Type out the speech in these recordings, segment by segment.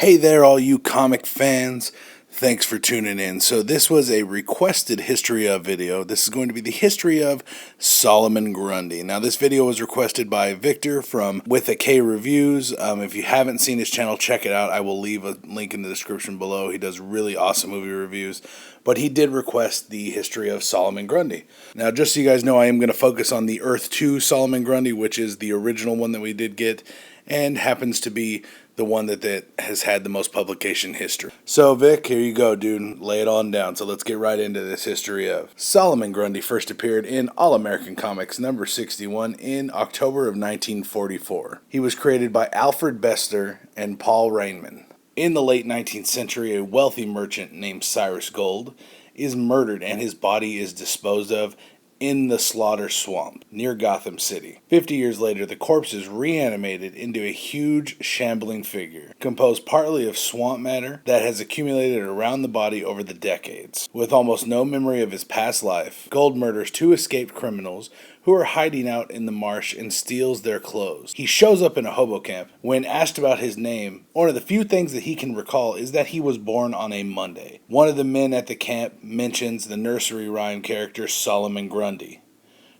Hey there, all you comic fans. Thanks for tuning in. So this was a requested history of video. This is going to be the history of Solomon Grundy. Now this video was requested by Victor from With a K Reviews. If you haven't seen his channel, check it out. I will leave a link in the description below. He does really awesome movie reviews. But he did request the history of Solomon Grundy. Now just so you guys know, I am going to focus on the Earth 2 Solomon Grundy, which is the original one that we did get, and happens to be the one that has had the most publication history. So Vic, here you go, dude. Lay it on down. So let's get right into this history of Solomon Grundy. First appeared in All American Comics number 61 in October of 1944. He was created by Alfred Bester and Paul Rainman. In the late 19th century, a wealthy merchant named Cyrus Gold is murdered and his body is disposed of in the Slaughter Swamp, near Gotham City. 50 years later, the corpse is reanimated into a huge, shambling figure, composed partly of swamp matter that has accumulated around the body over the decades. With almost no memory of his past life, Gold murders two escaped criminals who are hiding out in the marsh and steals their clothes. He shows up in a hobo camp. When asked about his name, one of the few things that he can recall is that he was born on a Monday. One of the men at the camp mentions the nursery rhyme character Solomon Grundy,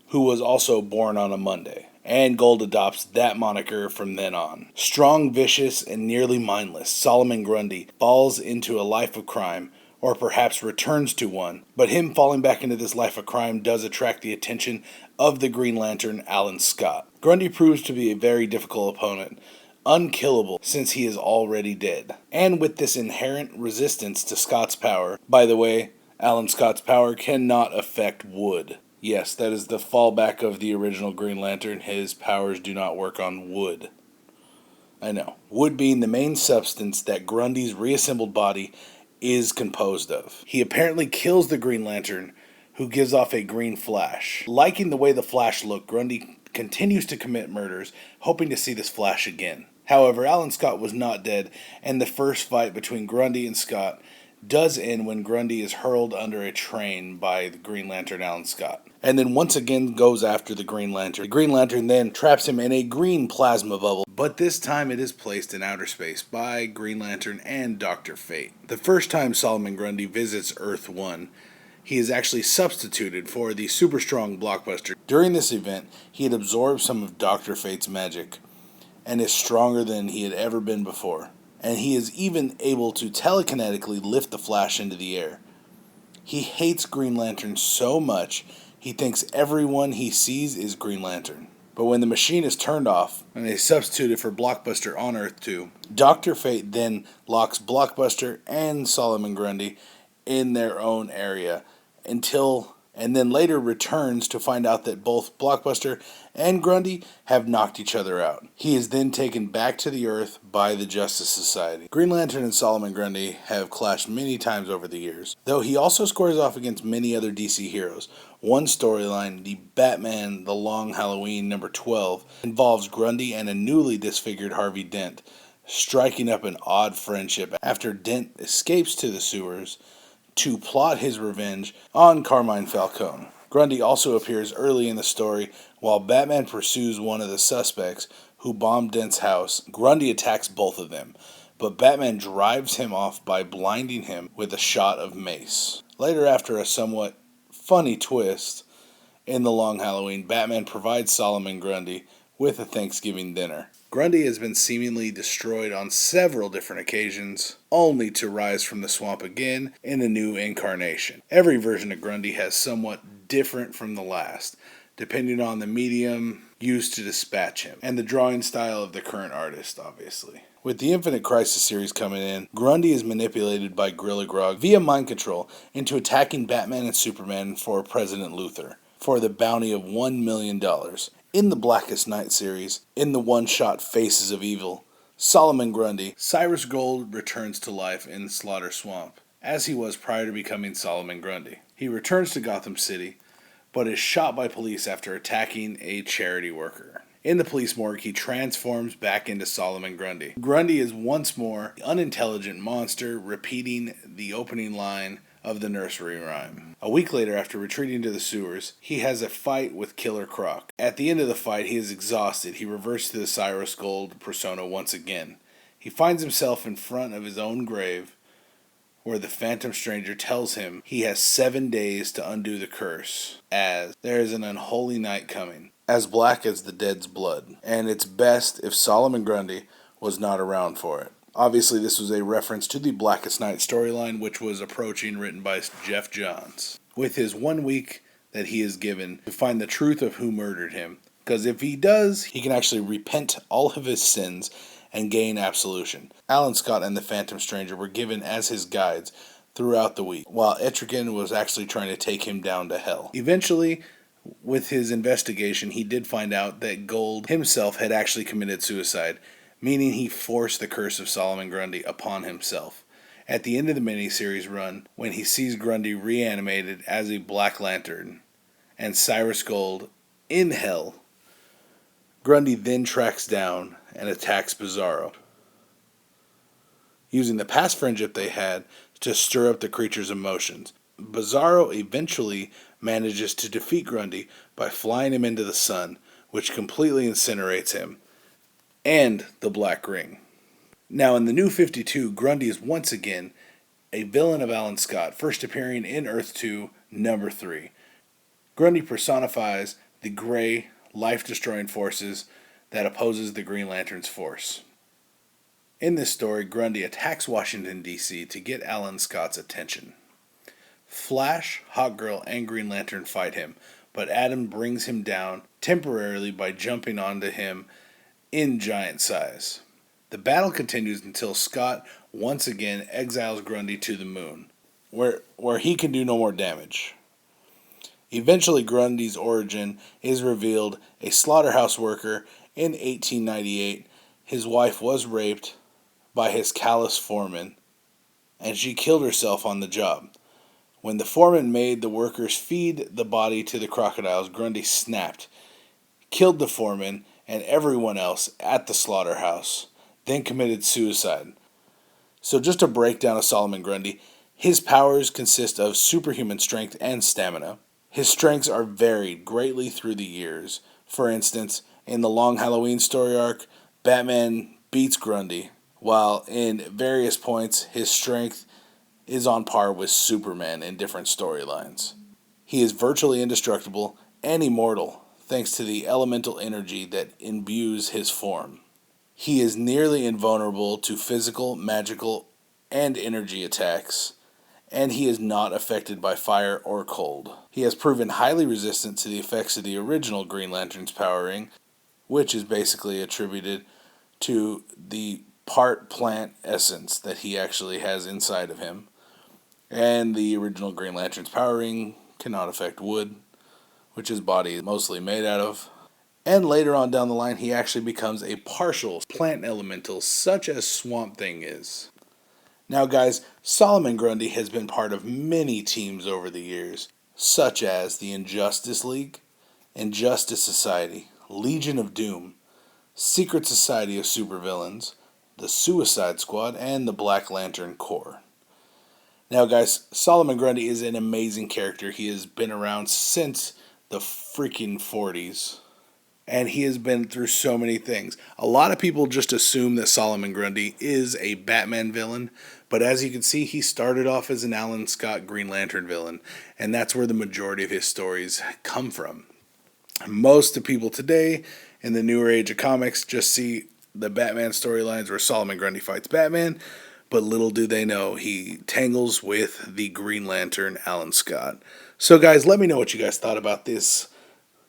who was also born on a Monday, and Gold adopts that moniker from then on. Strong, vicious, and nearly mindless, Solomon Grundy falls into a life of crime, or perhaps returns to one, but him falling back into this life of crime does attract the attention of the Green Lantern, Alan Scott. Grundy proves to be a very difficult opponent, unkillable since he is already dead, and with this inherent resistance to Scott's power. By the way, Alan Scott's power cannot affect wood. Yes, that is the fallback of the original Green Lantern. His powers do not work on wood. I know. Wood being the main substance that Grundy's reassembled body is composed of. He apparently kills the Green Lantern, who gives off a green flash. Liking the way the Flash looked, Grundy continues to commit murders, hoping to see this Flash again. However, Alan Scott was not dead, and the first fight between Grundy and Scott does end when Grundy is hurled under a train by the Green Lantern, Alan Scott, and then once again goes after the Green Lantern. The Green Lantern then traps him in a green plasma bubble, but this time it is placed in outer space by Green Lantern and Dr. Fate. The first time Solomon Grundy visits Earth 1, he is actually substituted for the super strong Blockbuster. During this event, he had absorbed some of Dr. Fate's magic and is stronger than he had ever been before. And he is even able to telekinetically lift the Flash into the air. He hates Green Lantern so much, he thinks everyone he sees is Green Lantern. But when the machine is turned off, and they substituted for Blockbuster on Earth 2, Dr. Fate then locks Blockbuster and Solomon Grundy in their own area, and then later returns to find out that both Blockbuster and Grundy have knocked each other out. He is then taken back to the Earth by the Justice Society. Green Lantern and Solomon Grundy have clashed many times over the years, though he also squares off against many other DC heroes. One storyline, the Batman The Long Halloween number 12, involves Grundy and a newly disfigured Harvey Dent, striking up an odd friendship after Dent escapes to the sewers to plot his revenge on Carmine Falcone. Grundy also appears early in the story while Batman pursues one of the suspects who bombed Dent's house. Grundy attacks both of them, but Batman drives him off by blinding him with a shot of mace. Later, after a somewhat funny twist in The Long Halloween, Batman provides Solomon Grundy with a Thanksgiving dinner. Grundy has been seemingly destroyed on several different occasions, only to rise from the swamp again in a new incarnation. Every version of Grundy has somewhat different from the last, depending on the medium used to dispatch him, and the drawing style of the current artist, obviously. With the Infinite Crisis series coming in, Grundy is manipulated by Gorilla Grodd via mind control into attacking Batman and Superman for President Luthor for the bounty of $1 million. In the Blackest Night series, in the one-shot Faces of Evil, Solomon Grundy, Cyrus Gold returns to life in Slaughter Swamp, as he was prior to becoming Solomon Grundy. He returns to Gotham City, but is shot by police after attacking a charity worker. In the police morgue, he transforms back into Solomon Grundy. Grundy is once more the unintelligent monster, repeating the opening line of the nursery rhyme. A week later, after retreating to the sewers, he has a fight with Killer Croc. At the end of the fight, he is exhausted. He reverts to the Cyrus Gold persona once again. He He finds himself in front of his own grave, where the Phantom Stranger tells him he has 7 days to undo the curse, as there is an unholy night coming, as black as the dead's blood, and it's best if Solomon Grundy was not around for it. Obviously, this was a reference to the Blackest Night storyline, which was approaching, written by Jeff Johns, with his 1 week that he is given to find the truth of who murdered him, because if he does, he can actually repent all of his sins and gain absolution. Alan Scott and the Phantom Stranger were given as his guides throughout the week, while Etrigan was actually trying to take him down to hell. Eventually, with his investigation, he did find out that Gold himself had actually committed suicide, meaning he forced the curse of Solomon Grundy upon himself. At the end of the miniseries run, when he sees Grundy reanimated as a Black Lantern and Cyrus Gold in hell, Grundy then tracks down and attacks Bizarro, using the past friendship they had to stir up the creature's emotions. Bizarro eventually manages to defeat Grundy by flying him into the sun, which completely incinerates him, and the Black Ring. Now, in the New 52, Grundy is once again a villain of Alan Scott, first appearing in Earth 2, number 3. Grundy personifies the gray, life-destroying forces that opposes the Green Lantern's force. In this story, Grundy attacks Washington, D.C. to get Alan Scott's attention. Flash, Hawkgirl, and Green Lantern fight him, but Adam brings him down temporarily by jumping onto him in giant size. The battle continues until Scott once again exiles Grundy to the moon, where he can do no more damage. Eventually, Grundy's origin is revealed. A slaughterhouse worker in 1898, his wife was raped by his callous foreman, and she killed herself on the job. When the foreman made the workers feed the body to the crocodiles, Grundy snapped, killed the foreman and everyone else at the slaughterhouse, then committed suicide. So just a breakdown of Solomon Grundy. His powers consist of superhuman strength and stamina. His strengths are varied greatly through the years. For instance, in the Long Halloween story arc, Batman beats Grundy, while in various points his strength is on par with Superman in different storylines. He is virtually indestructible and immortal, thanks to the elemental energy that imbues his form. He is nearly invulnerable to physical, magical, and energy attacks, and he is not affected by fire or cold. He has proven highly resistant to the effects of the original Green Lantern's power ring, which is basically attributed to the part plant essence that he actually has inside of him. And the original Green Lantern's power ring cannot affect wood, which his body is mostly made out of. And later on down the line, he actually becomes a partial plant elemental, such as Swamp Thing is. Now guys, Solomon Grundy has been part of many teams over the years, such as the Injustice League, Injustice Society, Legion of Doom, Secret Society of Supervillains, the Suicide Squad, and the Black Lantern Corps. Now guys, Solomon Grundy is an amazing character. He has been around since the freaking 40s. And he has been through so many things. A lot of people just assume that Solomon Grundy is a Batman villain, but as you can see, he started off as an Alan Scott Green Lantern villain, and that's where the majority of his stories come from. Most of people today in the newer age of comics just see the Batman storylines where Solomon Grundy fights Batman, but little do they know he tangles with the Green Lantern Alan Scott. So guys, let me know what you guys thought about this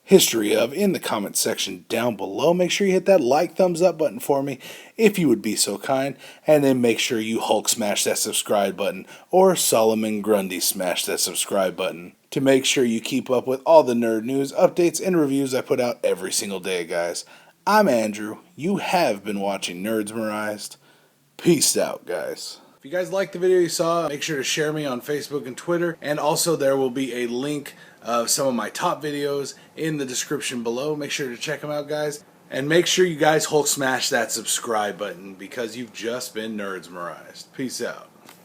history of in the comment section down below. Make sure you hit that like, thumbs up button for me if you would be so kind, and then make sure you Hulk smash that subscribe button, or Solomon Grundy smash that subscribe button, to make sure you keep up with all the nerd news, updates, and reviews I put out every single day, guys. I'm Andrew. You have been watching Nerdsmerized. Peace out, guys. If you guys liked the video you saw, make sure to share me on Facebook and Twitter, and also there will be a link of some of my top videos in the description below. Make sure to check them out, guys. And make sure you guys Hulk smash that subscribe button, because you've just been Nerdsmerized. Peace out.